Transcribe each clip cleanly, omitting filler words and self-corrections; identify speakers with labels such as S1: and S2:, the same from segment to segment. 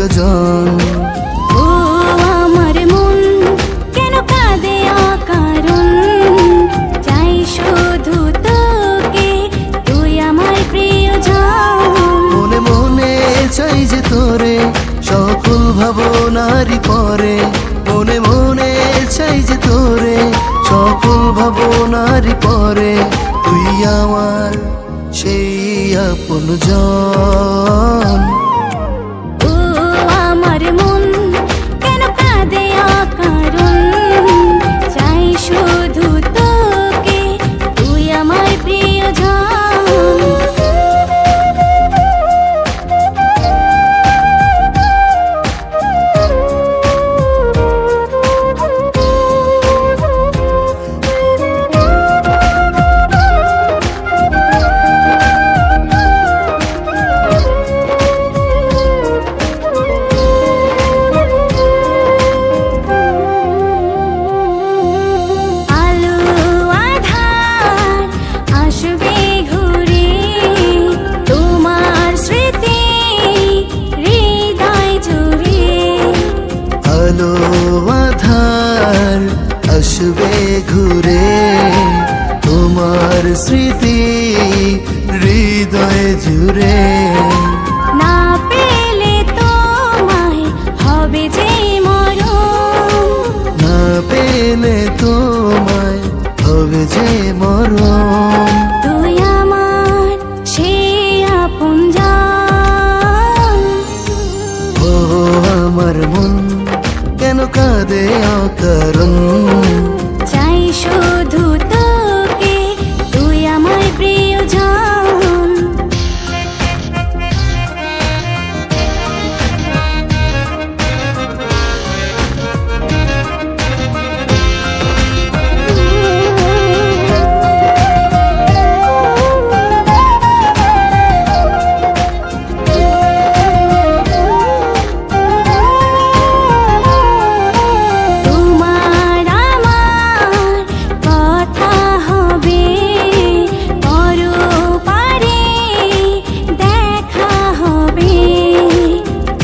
S1: প্রিয়জন।
S2: ও আমার মন কেন কাঁদে অকারণ, চাই শুধু তোকে, তুই আমার প্রিয়জন।
S1: মনে মনে চাই যে তোরে, সকল ভাবনারই পরে। মনে মনে চাই যে তোরে, সকল ভাবনারই পরে। তুই আমার সেই আপনজন।
S2: ও আমার মন কেন কাঁদে অকারণ, চাই শুধু তোকে, তুই আমার প্রিয়জন।
S1: আলো আধার আসবে ঘুরে, তোমার স্মৃতি হৃদয় জুড়ে।
S2: না পেলে তোমায় হবে যে মরণ,
S1: না পেলে তোমায় হবে যে মরণ।
S2: তুই আমার সেই আপনজন।
S1: ও আমার মন কেন কাঁদে অকারণ,
S2: চাই শুধু তোকে, তুই আমার প্রিয়জন।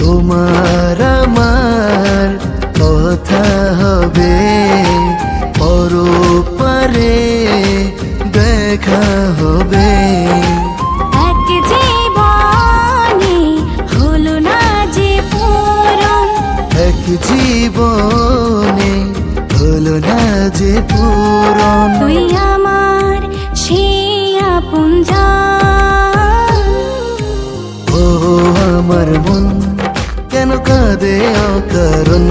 S1: তোমার আমার কথা হবে, পরপারে দেখা হবে।
S2: এক জীবনে হলো না যে পূরণ,
S1: এক জীবনে হলো না যে পূরণ।
S2: তুই আমার সেই আপনজন।
S1: ও আমার মন কেন কাঁদে অকারণ।